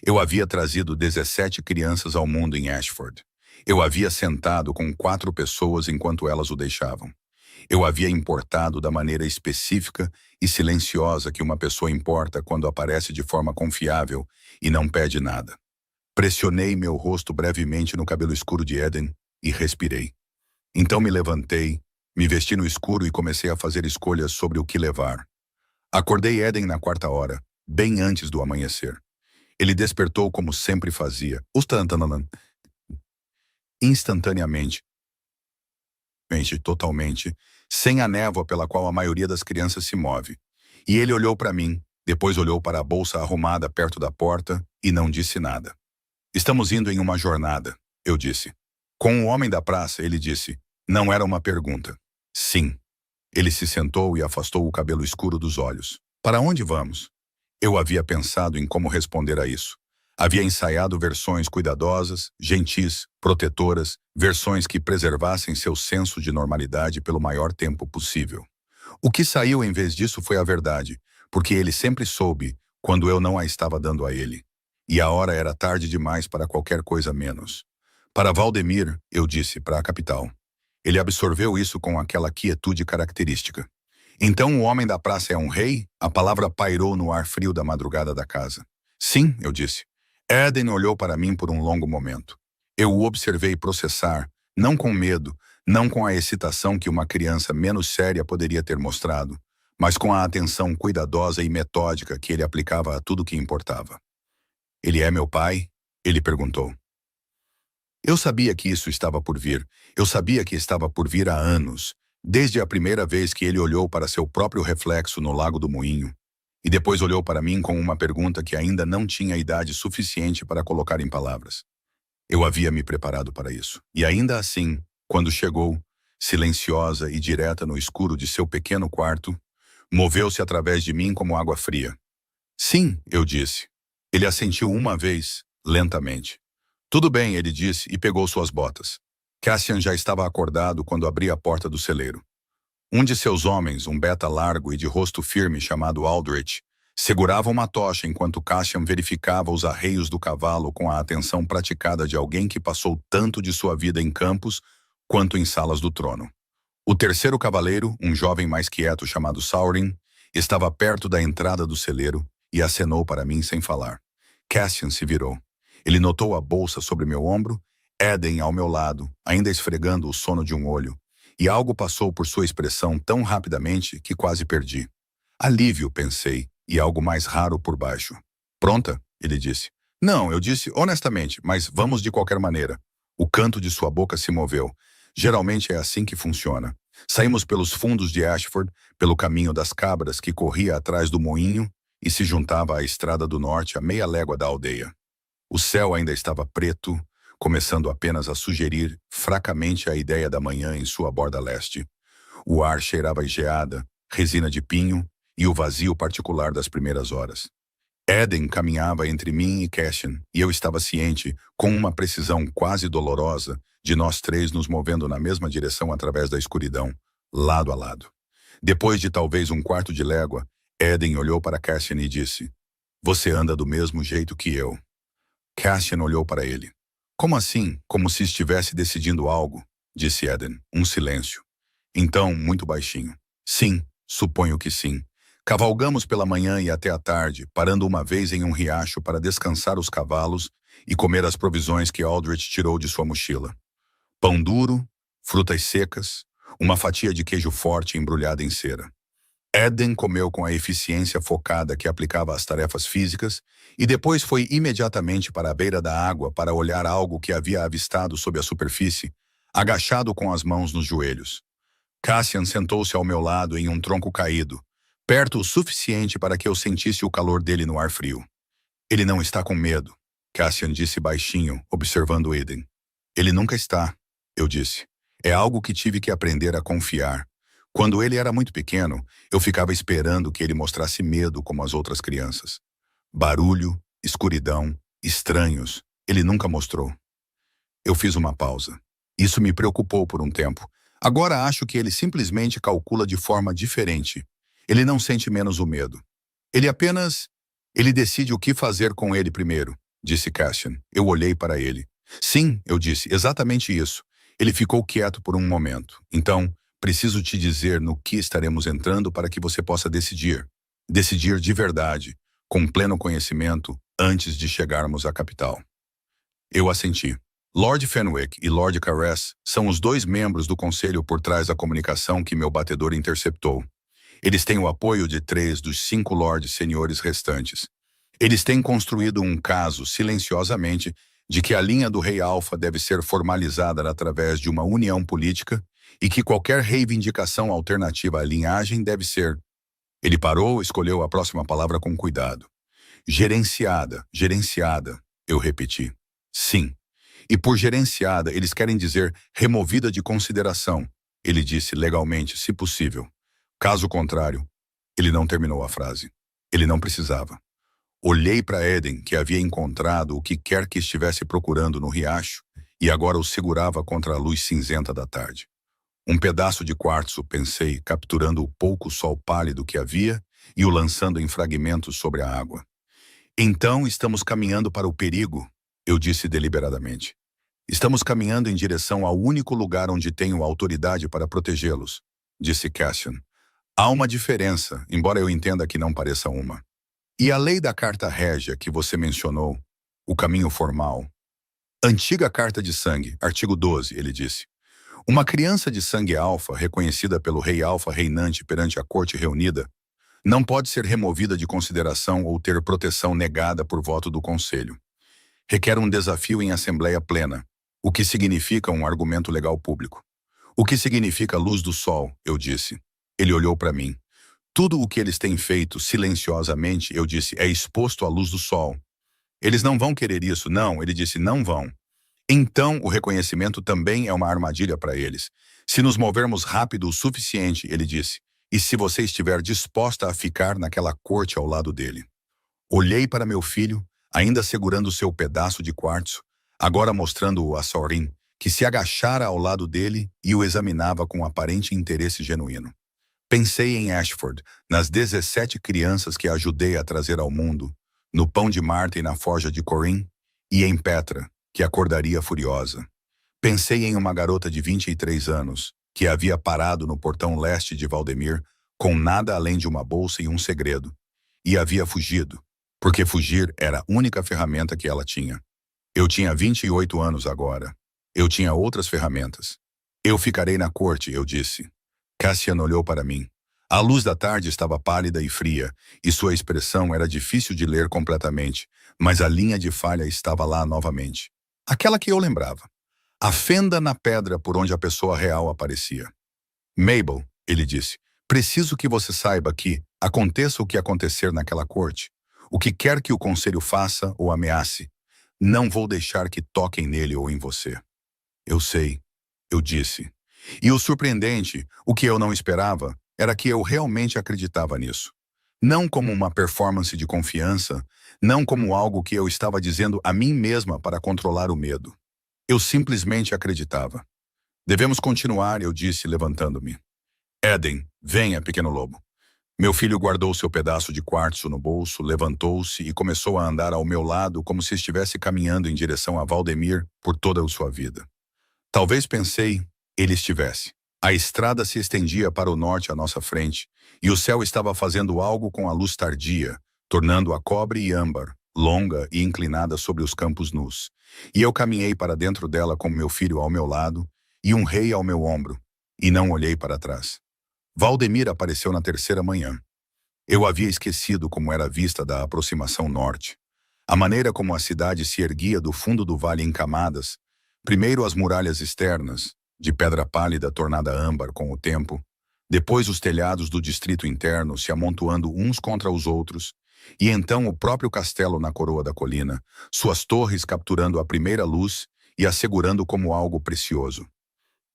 Eu havia trazido 17 crianças ao mundo em Ashford. Eu havia sentado com 4 pessoas enquanto elas o deixavam. Eu havia importado da maneira específica e silenciosa que uma pessoa importa quando aparece de forma confiável e não pede nada. Pressionei meu rosto brevemente no cabelo escuro de Eden e respirei. Então me levantei, me vesti no escuro e comecei a fazer escolhas sobre o que levar. Acordei Eden na 4ª hora, bem antes do amanhecer. Ele despertou como sempre fazia. instantaneamente, totalmente, sem a névoa pela qual a maioria das crianças se move. E ele olhou para mim, depois olhou para a bolsa arrumada perto da porta e não disse nada. Estamos indo em uma jornada, eu disse. Com o homem da praça, ele disse. Não era uma pergunta. Sim. Ele se sentou e afastou o cabelo escuro dos olhos. Para onde vamos? Eu havia pensado em como responder a isso. Havia ensaiado versões cuidadosas, gentis, protetoras, versões que preservassem seu senso de normalidade pelo maior tempo possível. O que saiu em vez disso foi a verdade, porque ele sempre soube quando eu não a estava dando a ele. E a hora era tarde demais para qualquer coisa menos. Para Valdemir, eu disse, para a capital. Ele absorveu isso com aquela quietude característica. Então o homem da praça é um rei? A palavra pairou no ar frio da madrugada da casa. Sim, eu disse. Eden olhou para mim por um longo momento. Eu o observei processar, não com medo, não com a excitação que uma criança menos séria poderia ter mostrado, mas com a atenção cuidadosa e metódica que ele aplicava a tudo que importava. Ele é meu pai? Ele perguntou. Eu sabia que isso estava por vir. Eu sabia que estava por vir há anos, desde a primeira vez que ele olhou para seu próprio reflexo no Lago do Moinho, e depois olhou para mim com uma pergunta que ainda não tinha idade suficiente para colocar em palavras. Eu havia me preparado para isso. E ainda assim, quando chegou, silenciosa e direta no escuro de seu pequeno quarto, moveu-se através de mim como água fria. Sim, eu disse. Ele assentiu uma vez, lentamente. Tudo bem, ele disse e pegou suas botas. Cassian já estava acordado quando abri a porta do celeiro. Um de seus homens, um beta largo e de rosto firme chamado Aldrich, segurava uma tocha enquanto Cassian verificava os arreios do cavalo com a atenção praticada de alguém que passou tanto de sua vida em campos quanto em salas do trono. O terceiro cavaleiro, um jovem mais quieto chamado Saurin, estava perto da entrada do celeiro e acenou para mim sem falar. Cassian se virou. Ele notou a bolsa sobre meu ombro, Eden ao meu lado, ainda esfregando o sono de um olho, e algo passou por sua expressão tão rapidamente que quase perdi. Alívio, pensei, e algo mais raro por baixo. Pronta? Ele disse. Não, eu disse honestamente, mas vamos de qualquer maneira. O canto de sua boca se moveu. Geralmente é assim que funciona. Saímos pelos fundos de Ashford, pelo caminho das cabras que corria atrás do moinho e se juntava à estrada do norte a meia légua da aldeia. O céu ainda estava preto, começando apenas a sugerir fracamente a ideia da manhã em sua borda leste. O ar cheirava a geada, resina de pinho e o vazio particular das primeiras horas. Eden caminhava entre mim e Cassian, e eu estava ciente, com uma precisão quase dolorosa, de nós três nos movendo na mesma direção através da escuridão, lado a lado. Depois de talvez um quarto de légua, Eden olhou para Cassian e disse, "Você anda do mesmo jeito que eu." Cassian olhou para ele. Como assim? Como se estivesse decidindo algo, disse Eden. Um silêncio. Então, muito baixinho. Sim, suponho que sim. Cavalgamos pela manhã e até a tarde, parando uma vez em um riacho para descansar os cavalos e comer as provisões que Aldrich tirou de sua mochila. Pão duro, frutas secas, uma fatia de queijo forte embrulhada em cera. Eden comeu com a eficiência focada que aplicava às tarefas físicas e depois foi imediatamente para a beira da água para olhar algo que havia avistado sob a superfície, agachado com as mãos nos joelhos. Cassian sentou-se ao meu lado em um tronco caído, perto o suficiente para que eu sentisse o calor dele no ar frio. Ele não está com medo, Cassian disse baixinho, observando Eden. Ele nunca está, eu disse. É algo que tive que aprender a confiar. Quando ele era muito pequeno, eu ficava esperando que ele mostrasse medo como as outras crianças. Barulho, escuridão, estranhos, ele nunca mostrou. Eu fiz uma pausa. Isso me preocupou por um tempo. Agora acho que ele simplesmente calcula de forma diferente. Ele não sente menos o medo. Ele decide o que fazer com ele primeiro, disse Cassian. Eu olhei para ele. Sim, eu disse, exatamente isso. Ele ficou quieto por um momento. Então, preciso te dizer no que estaremos entrando para que você possa decidir. Decidir de verdade, com pleno conhecimento, antes de chegarmos à capital. Eu assenti. Lord Fenwick e Lord Caress são os dois membros do conselho por trás da comunicação que meu batedor interceptou. Eles têm o apoio de 3 dos 5 lords senhores restantes. Eles têm construído um caso silenciosamente, de que a linha do rei Alfa deve ser formalizada através de uma união política e que qualquer reivindicação alternativa à linhagem deve ser. Ele parou, escolheu a próxima palavra com cuidado. Gerenciada, gerenciada, eu repeti. Sim. E por gerenciada, eles querem dizer removida de consideração, ele disse legalmente, se possível. Caso contrário, ele não terminou a frase. Ele não precisava. Olhei para Eden, que havia encontrado o que quer que estivesse procurando no riacho, e agora o segurava contra a luz cinzenta da tarde. Um pedaço de quartzo, pensei, capturando o pouco sol pálido que havia e o lançando em fragmentos sobre a água. Então estamos caminhando para o perigo, eu disse deliberadamente. Estamos caminhando em direção ao único lugar onde tenho autoridade para protegê-los, disse Cassian. Há uma diferença, embora eu entenda que não pareça uma. E a lei da carta régia que você mencionou, o caminho formal. Antiga carta de sangue, artigo 12, ele disse. Uma criança de sangue alfa, reconhecida pelo rei alfa reinante perante a corte reunida, não pode ser removida de consideração ou ter proteção negada por voto do conselho. Requer um desafio em assembleia plena, o que significa um argumento legal público. O que significa luz do sol, eu disse. Ele olhou para mim. Tudo o que eles têm feito silenciosamente, eu disse, é exposto à luz do sol. Eles não vão querer isso, não, ele disse, não vão. Então, o reconhecimento também é uma armadilha para eles. Se nos movermos rápido o suficiente, ele disse, e se você estiver disposta a ficar naquela corte ao lado dele. Olhei para meu filho, ainda segurando seu pedaço de quartzo, agora mostrando-o a Sorin, que se agachara ao lado dele e o examinava com aparente interesse genuíno. Pensei em Ashford, nas 17 crianças que ajudei a trazer ao mundo, no pão de Marta e na forja de Corinne, e em Petra, que acordaria furiosa. Pensei em uma garota de 23 anos, que havia parado no portão leste de Valdemir, com nada além de uma bolsa e um segredo, e havia fugido, porque fugir era a única ferramenta que ela tinha. Eu tinha 28 anos agora. Eu tinha outras ferramentas. Eu ficarei na corte, eu disse. Cassian olhou para mim. A luz da tarde estava pálida e fria, e sua expressão era difícil de ler completamente, mas a linha de falha estava lá novamente. Aquela que eu lembrava. A fenda na pedra por onde a pessoa real aparecia. Mabel, ele disse, preciso que você saiba que, aconteça o que acontecer naquela corte, o que quer que o conselho faça ou ameace, não vou deixar que toquem nele ou em você. Eu sei, eu disse. E o surpreendente, o que eu não esperava, era que eu realmente acreditava nisso. Não como uma performance de confiança, não como algo que eu estava dizendo a mim mesma para controlar o medo. Eu simplesmente acreditava. Devemos continuar, eu disse, levantando-me. Eden, venha, pequeno lobo. Meu filho guardou seu pedaço de quartzo no bolso, levantou-se e começou a andar ao meu lado como se estivesse caminhando em direção a Valdemir por toda a sua vida. Talvez pensei, ele estivesse. A estrada se estendia para o norte à nossa frente, e o céu estava fazendo algo com a luz tardia, tornando-a cobre e âmbar, longa e inclinada sobre os campos nus. E eu caminhei para dentro dela com meu filho ao meu lado e um rei ao meu ombro, e não olhei para trás. Valdemir apareceu na terceira manhã. Eu havia esquecido como era a vista da aproximação norte. A maneira como a cidade se erguia do fundo do vale em camadas, primeiro as muralhas externas, de pedra pálida tornada âmbar com o tempo, depois os telhados do distrito interno se amontoando uns contra os outros, e então o próprio castelo na coroa da colina, suas torres capturando a primeira luz e a segurando como algo precioso.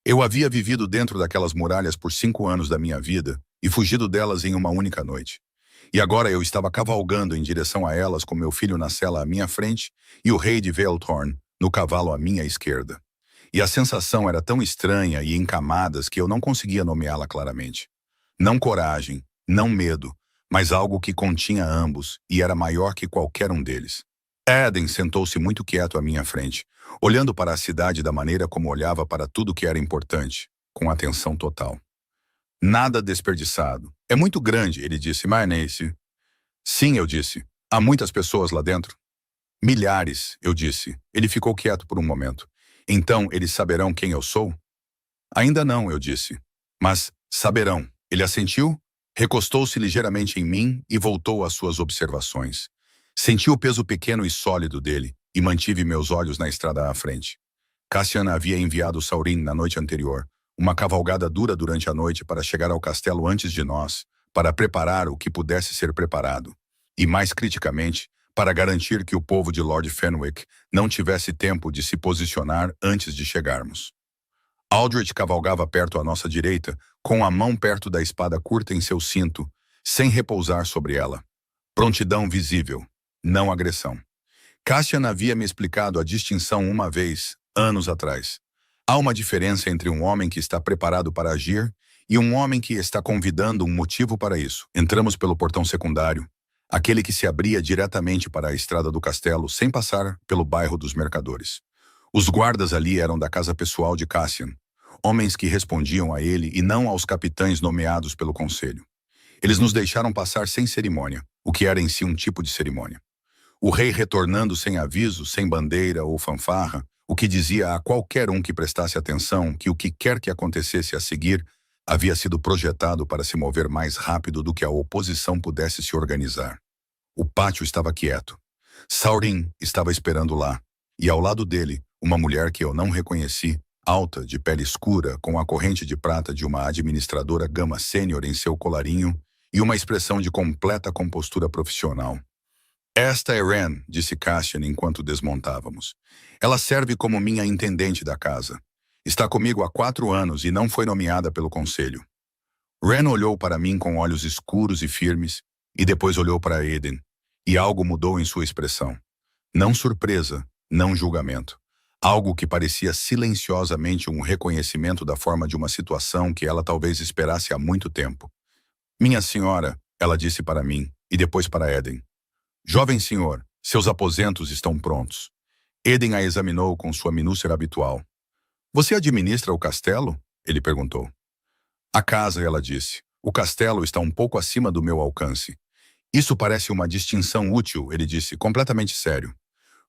Eu havia vivido dentro daquelas muralhas por 5 anos da minha vida e fugido delas em uma única noite. E agora eu estava cavalgando em direção a elas com meu filho na sela à minha frente e o rei de Veilthorn no cavalo à minha esquerda. E a sensação era tão estranha e em camadas que eu não conseguia nomeá-la claramente. Não coragem, não medo, mas algo que continha ambos e era maior que qualquer um deles. Eden sentou-se muito quieto à minha frente, olhando para a cidade da maneira como olhava para tudo que era importante, com atenção total. Nada desperdiçado. É muito grande, ele disse, mas Nancy. Sim, eu disse. Há muitas pessoas lá dentro. Milhares, eu disse. Ele ficou quieto por um momento. Então, eles saberão quem eu sou? Ainda não, eu disse. Mas saberão. Ele assentiu, recostou-se ligeiramente em mim e voltou às suas observações. Senti o peso pequeno e sólido dele, e mantive meus olhos na estrada à frente. Cassian havia enviado Saurin na noite anterior, uma cavalgada dura durante a noite para chegar ao castelo antes de nós, para preparar o que pudesse ser preparado. E, mais criticamente, para garantir que o povo de Lord Fenwick não tivesse tempo de se posicionar antes de chegarmos. Aldrich cavalgava perto à nossa direita, com a mão perto da espada curta em seu cinto, sem repousar sobre ela. Prontidão visível, não agressão. Cassian havia me explicado a distinção uma vez, anos atrás. Há uma diferença entre um homem que está preparado para agir e um homem que está convidando um motivo para isso. Entramos pelo portão secundário, aquele que se abria diretamente para a estrada do castelo, sem passar pelo bairro dos mercadores. Os guardas ali eram da casa pessoal de Cassian, homens que respondiam a ele e não aos capitães nomeados pelo conselho. Eles nos deixaram passar sem cerimônia, o que era em si um tipo de cerimônia. O rei retornando sem aviso, sem bandeira ou fanfarra, o que dizia a qualquer um que prestasse atenção que o que quer que acontecesse a seguir havia sido projetado para se mover mais rápido do que a oposição pudesse se organizar. O pátio estava quieto. Saurin estava esperando lá, e ao lado dele, uma mulher que eu não reconheci, alta, de pele escura, com a corrente de prata de uma administradora gama sênior em seu colarinho e uma expressão de completa compostura profissional. Esta é Ren, disse Cassian enquanto desmontávamos. Ela serve como minha intendente da casa. Está comigo há 4 anos e não foi nomeada pelo conselho. Ren olhou para mim com olhos escuros e firmes e depois olhou para Eden, e algo mudou em sua expressão. Não surpresa, não julgamento. Algo que parecia silenciosamente um reconhecimento da forma de uma situação que ela talvez esperasse há muito tempo. Minha senhora, ela disse para mim, e depois para Eden. Jovem senhor, seus aposentos estão prontos. Eden a examinou com sua minúcia habitual. Você administra o castelo? Ele perguntou. A casa, ela disse. O castelo está um pouco acima do meu alcance. Isso parece uma distinção útil, ele disse, completamente sério.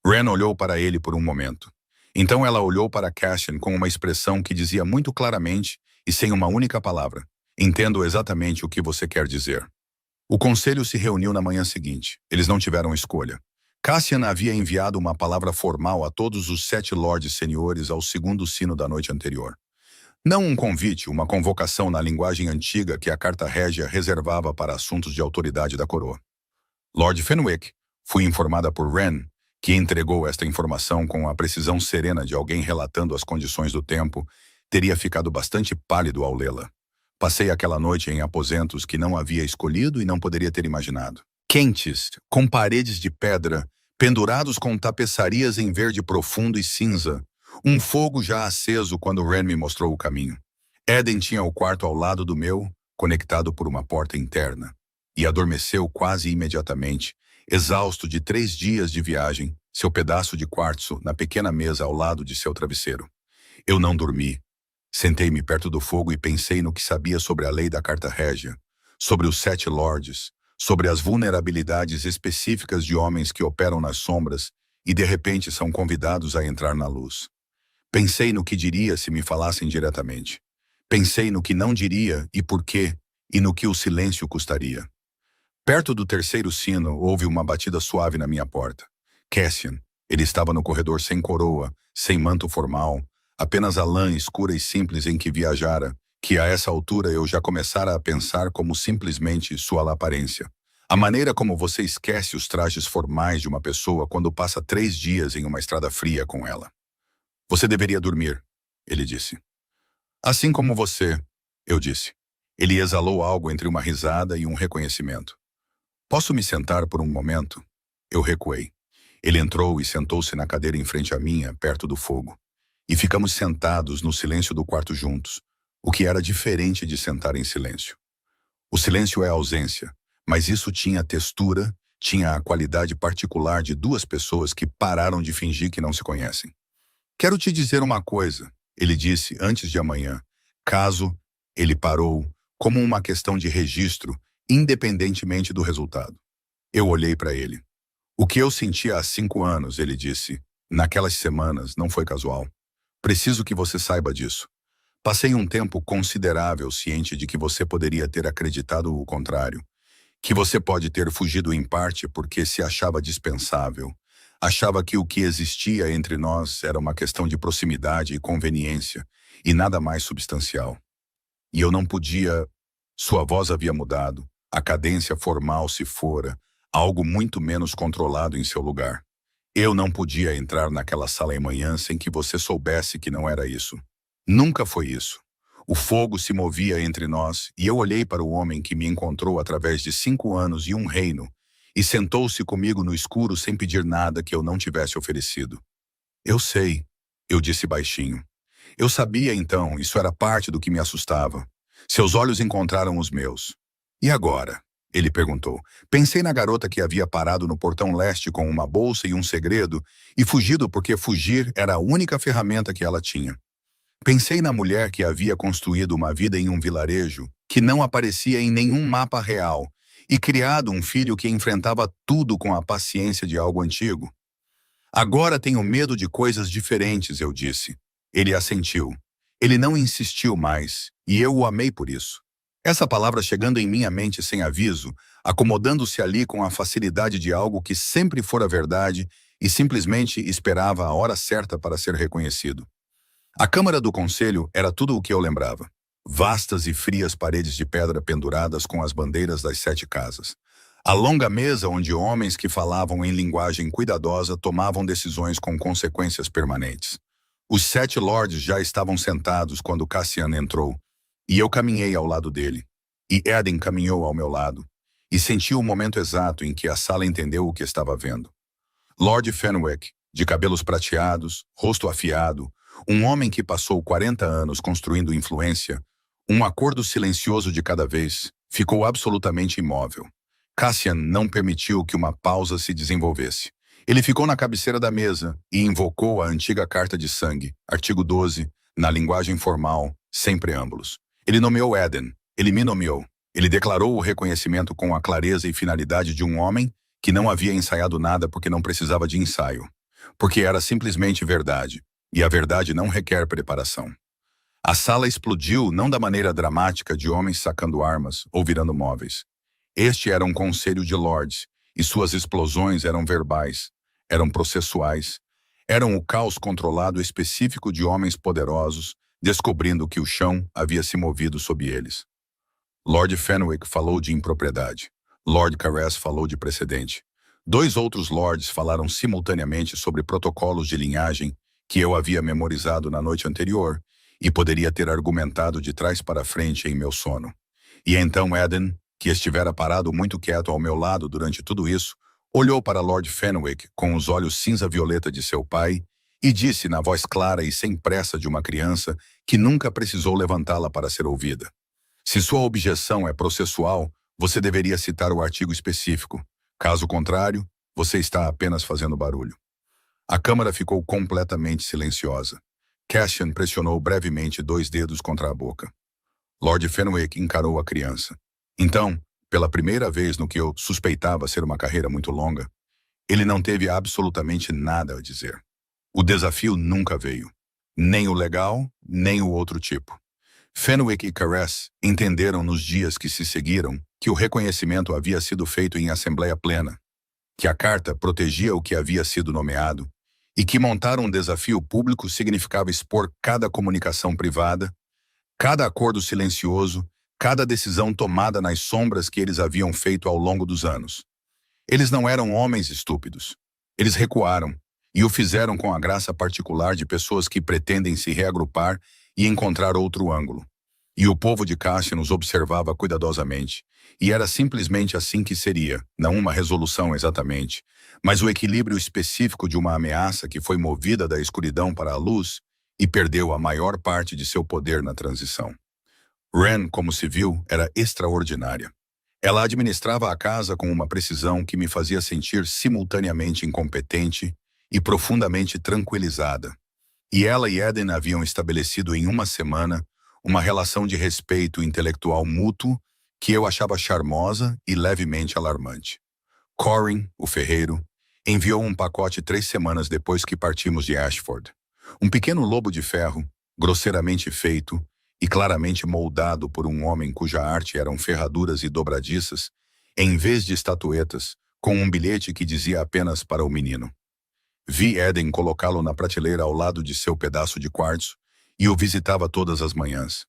Ren olhou para ele por um momento. Então ela olhou para Cassian com uma expressão que dizia muito claramente e sem uma única palavra. Entendo exatamente o que você quer dizer. O conselho se reuniu na manhã seguinte. Eles não tiveram escolha. Cassian havia enviado uma palavra formal a todos os 7 lordes seniores ao segundo sino da noite anterior. Não um convite, uma convocação na linguagem antiga que a Carta Régia reservava para assuntos de autoridade da coroa. Lord Fenwick, fui informada por Ren, que entregou esta informação com a precisão serena de alguém relatando as condições do tempo, teria ficado bastante pálido ao lê-la. Passei aquela noite em aposentos que não havia escolhido e não poderia ter imaginado. Quentes, com paredes de pedra, pendurados com tapeçarias em verde profundo e cinza, um fogo já aceso quando Ren me mostrou o caminho. Eden tinha o quarto ao lado do meu, conectado por uma porta interna, e adormeceu quase imediatamente, exausto de 3 dias de viagem, seu pedaço de quartzo na pequena mesa ao lado de seu travesseiro. Eu não dormi. Sentei-me perto do fogo e pensei no que sabia sobre a lei da Carta Régia, sobre os 7 lordes, sobre as vulnerabilidades específicas de homens que operam nas sombras e de repente são convidados a entrar na luz. Pensei no que diria se me falassem diretamente. Pensei no que não diria e por quê, e no que o silêncio custaria. Perto do terceiro sino, houve uma batida suave na minha porta. Cassian. Ele estava no corredor sem coroa, sem manto formal, apenas a lã escura e simples em que viajara, que a essa altura eu já começara a pensar como simplesmente sua aparência. A maneira como você esquece os trajes formais de uma pessoa quando passa 3 dias em uma estrada fria com ela. Você deveria dormir, ele disse. Assim como você, eu disse. Ele exalou algo entre uma risada e um reconhecimento. Posso me sentar por um momento? Eu recuei. Ele entrou e sentou-se na cadeira em frente à minha, perto do fogo. E ficamos sentados no silêncio do quarto juntos, o que era diferente de sentar em silêncio. O silêncio é ausência, mas isso tinha textura, tinha a qualidade particular de 2 pessoas que pararam de fingir que não se conhecem. Quero te dizer uma coisa, ele disse antes de amanhã, caso ele parou, como uma questão de registro, independentemente do resultado. Eu olhei para ele. O que eu senti há 5 anos, ele disse, naquelas semanas, não foi casual. Preciso que você saiba disso. Passei um tempo considerável ciente de que você poderia ter acreditado o contrário, que você pode ter fugido em parte porque se achava dispensável, Achava que o que existia entre nós era uma questão de proximidade e conveniência, e nada mais substancial. E eu não podia. Sua voz havia mudado, a cadência formal se fora, algo muito menos controlado em seu lugar. Eu não podia entrar naquela sala em manhã sem que você soubesse que não era isso. Nunca foi isso. O fogo se movia entre nós e eu olhei para o homem que me encontrou através de 5 anos e um reino e sentou-se comigo no escuro sem pedir nada que eu não tivesse oferecido. Eu sei, eu disse baixinho. Eu sabia então, isso era parte do que me assustava. Seus olhos encontraram os meus. E agora? Ele perguntou. Pensei na garota que havia parado no portão leste com uma bolsa e um segredo e fugido porque fugir era a única ferramenta que ela tinha. Pensei na mulher que havia construído uma vida em um vilarejo que não aparecia em nenhum mapa real e criado um filho que enfrentava tudo com a paciência de algo antigo. Agora tenho medo de coisas diferentes, eu disse. Ele assentiu. Ele não insistiu mais, e eu o amei por isso. Essa palavra chegando em minha mente sem aviso, acomodando-se ali com a facilidade de algo que sempre fora verdade e simplesmente esperava a hora certa para ser reconhecido. A Câmara do Conselho era tudo o que eu lembrava. Vastas e frias paredes de pedra penduradas com as bandeiras das 7 casas. A longa mesa onde homens que falavam em linguagem cuidadosa tomavam decisões com consequências permanentes. Os 7 lords já estavam sentados quando Cassian entrou, e eu caminhei ao lado dele. E Eden caminhou ao meu lado, e senti o momento exato em que a sala entendeu o que estava vendo. Lord Fenwick, de cabelos prateados, rosto afiado, um homem que passou 40 anos construindo influência, um acordo silencioso de cada vez, ficou absolutamente imóvel. Cassian não permitiu que uma pausa se desenvolvesse. Ele ficou na cabeceira da mesa e invocou a antiga carta de sangue, artigo 12, na linguagem formal, sem preâmbulos. Ele nomeou Eden, ele me nomeou. Ele declarou o reconhecimento com a clareza e finalidade de um homem que não havia ensaiado nada porque não precisava de ensaio. Porque era simplesmente verdade, e a verdade não requer preparação. A sala explodiu não da maneira dramática de homens sacando armas ou virando móveis. Este era um conselho de lords, e suas explosões eram verbais, eram processuais, eram o caos controlado específico de homens poderosos, descobrindo que o chão havia se movido sob eles. Lord Fenwick falou de impropriedade. Lord Caress falou de precedente. 2 outros lords falaram simultaneamente sobre protocolos de linhagem que eu havia memorizado na noite anterior e poderia ter argumentado de trás para frente em meu sono. E então Eden, que estivera parado muito quieto ao meu lado durante tudo isso, olhou para Lord Fenwick com os olhos cinza-violeta de seu pai e disse na voz clara e sem pressa de uma criança que nunca precisou levantá-la para ser ouvida. Se sua objeção é processual, você deveria citar o artigo específico. Caso contrário, você está apenas fazendo barulho. A Câmara ficou completamente silenciosa. Cassian pressionou brevemente 2 dedos contra a boca. Lord Fenwick encarou a criança. Então, pela primeira vez no que eu suspeitava ser uma carreira muito longa, ele não teve absolutamente nada a dizer. O desafio nunca veio. Nem o legal, nem o outro tipo. Fenwick e Caress entenderam nos dias que se seguiram que o reconhecimento havia sido feito em assembleia plena, que a carta protegia o que havia sido nomeado e que montar um desafio público significava expor cada comunicação privada, cada acordo silencioso, cada decisão tomada nas sombras que eles haviam feito ao longo dos anos. Eles não eram homens estúpidos. Eles recuaram e o fizeram com a graça particular de pessoas que pretendem se reagrupar e encontrar outro ângulo. E o povo de Cassian nos observava cuidadosamente, e era simplesmente assim que seria, não uma resolução exatamente, mas o equilíbrio específico de uma ameaça que foi movida da escuridão para a luz e perdeu a maior parte de seu poder na transição. Wren, como se viu, era extraordinária. Ela administrava a casa com uma precisão que me fazia sentir simultaneamente incompetente e profundamente tranquilizada. E ela e Eden haviam estabelecido em uma semana uma relação de respeito intelectual mútuo que eu achava charmosa e levemente alarmante. Corin, o ferreiro, enviou um pacote 3 semanas depois que partimos de Ashford. Um pequeno lobo de ferro, grosseiramente feito e claramente moldado por um homem cuja arte eram ferraduras e dobradiças, em vez de estatuetas, com um bilhete que dizia apenas para o menino. Vi Eden colocá-lo na prateleira ao lado de seu pedaço de quartzo e o visitava todas as manhãs.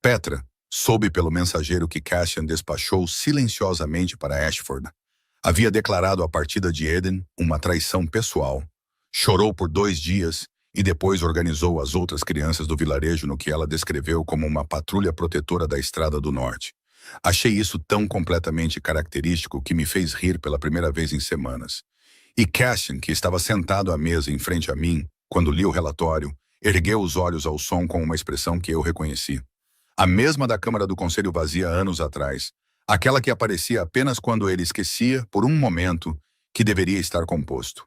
Petra soube pelo mensageiro que Cassian despachou silenciosamente para Ashford. Havia declarado a partida de Eden uma traição pessoal. Chorou por 2 dias e depois organizou as outras crianças do vilarejo no que ela descreveu como uma patrulha protetora da Estrada do Norte. Achei isso tão completamente característico que me fez rir pela primeira vez em semanas. E Cassian, que estava sentado à mesa em frente a mim, quando li o relatório, ergueu os olhos ao som com uma expressão que eu reconheci. A mesma da Câmara do Conselho vazia anos atrás, aquela que aparecia apenas quando ele esquecia, por um momento, que deveria estar composto.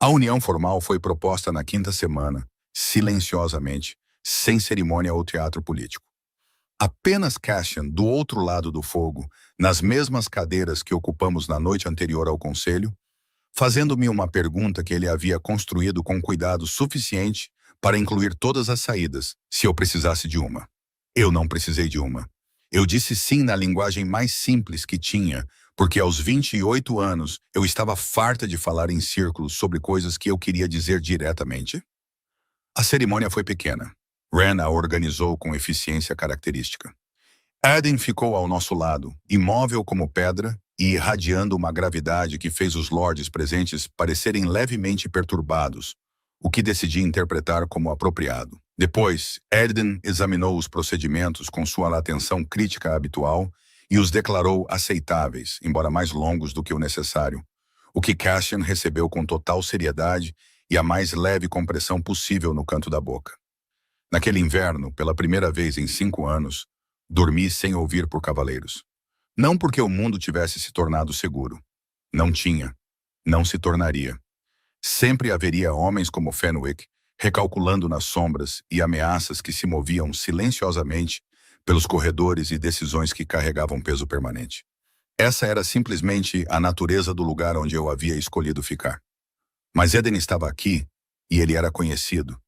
A união formal foi proposta na 5ª semana, silenciosamente, sem cerimônia ou teatro político. Apenas Cassian, do outro lado do fogo, nas mesmas cadeiras que ocupamos na noite anterior ao conselho, fazendo-me uma pergunta que ele havia construído com cuidado suficiente para incluir todas as saídas, se eu precisasse de uma. Eu não precisei de uma. Eu disse sim na linguagem mais simples que tinha, porque aos 28 anos eu estava farta de falar em círculos sobre coisas que eu queria dizer diretamente. A cerimônia foi pequena. Ren a organizou com eficiência característica. Eden ficou ao nosso lado, imóvel como pedra e irradiando uma gravidade que fez os lordes presentes parecerem levemente perturbados, o que decidi interpretar como apropriado. Depois, Eden examinou os procedimentos com sua atenção crítica habitual e os declarou aceitáveis, embora mais longos do que o necessário, o que Cassian recebeu com total seriedade e a mais leve compressão possível no canto da boca. Naquele inverno, pela primeira vez em 5 anos, dormi sem ouvir por cavaleiros. Não porque o mundo tivesse se tornado seguro. Não tinha. Não se tornaria. Sempre haveria homens como Fenwick, recalculando nas sombras e ameaças que se moviam silenciosamente pelos corredores e decisões que carregavam peso permanente. Essa era simplesmente a natureza do lugar onde eu havia escolhido ficar. Mas Eden estava aqui, e ele era conhecido,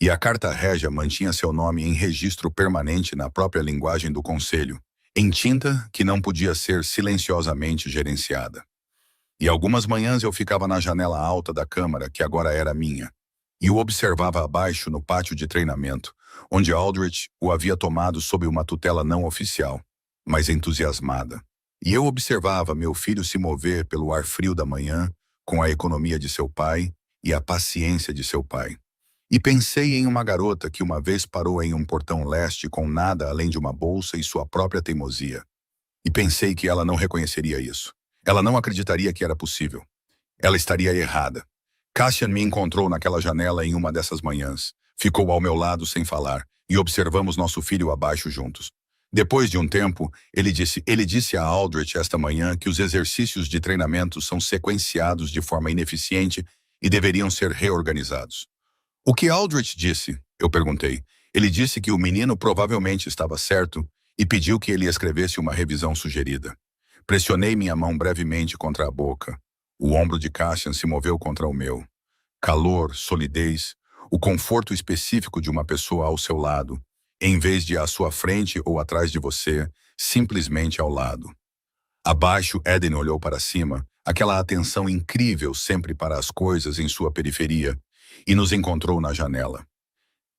e a Carta Régia mantinha seu nome em registro permanente na própria linguagem do Conselho, em tinta que não podia ser silenciosamente gerenciada. E algumas manhãs eu ficava na janela alta da câmara, que agora era minha, e o observava abaixo no pátio de treinamento, onde Aldrich o havia tomado sob uma tutela não oficial, mas entusiasmada. E eu observava meu filho se mover pelo ar frio da manhã, com a economia de seu pai e a paciência de seu pai. E pensei em uma garota que uma vez parou em um portão leste com nada além de uma bolsa e sua própria teimosia. E pensei que ela não reconheceria isso. Ela não acreditaria que era possível. Ela estaria errada. Cassian me encontrou naquela janela em uma dessas manhãs. Ficou ao meu lado sem falar, e observamos nosso filho abaixo juntos. Depois de um tempo, ele disse a Aldrich esta manhã que os exercícios de treinamento são sequenciados de forma ineficiente e deveriam ser reorganizados. O que Aldrich disse? Eu perguntei. Ele disse que o menino provavelmente estava certo e pediu que ele escrevesse uma revisão sugerida. Pressionei minha mão brevemente contra a boca. O ombro de Cassian se moveu contra o meu. Calor, solidez, o conforto específico de uma pessoa ao seu lado, em vez de à sua frente ou atrás de você, simplesmente ao lado. Abaixo, Eden olhou para cima, aquela atenção incrível sempre para as coisas em sua periferia, e nos encontrou na janela.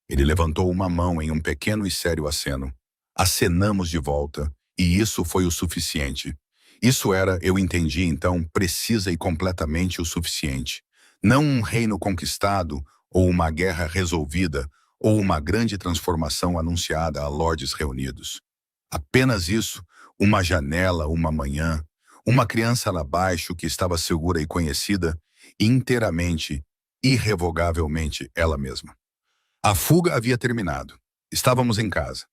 Ele levantou uma mão em um pequeno e sério aceno. Acenamos de volta, e isso foi o suficiente. Isso era, eu entendi então, precisa e completamente o suficiente. Não um reino conquistado, ou uma guerra resolvida, ou uma grande transformação anunciada a lordes reunidos. Apenas isso, uma janela, uma manhã, uma criança lá abaixo que estava segura e conhecida, inteiramente, irrevogavelmente ela mesma. A fuga havia terminado. Estávamos em casa.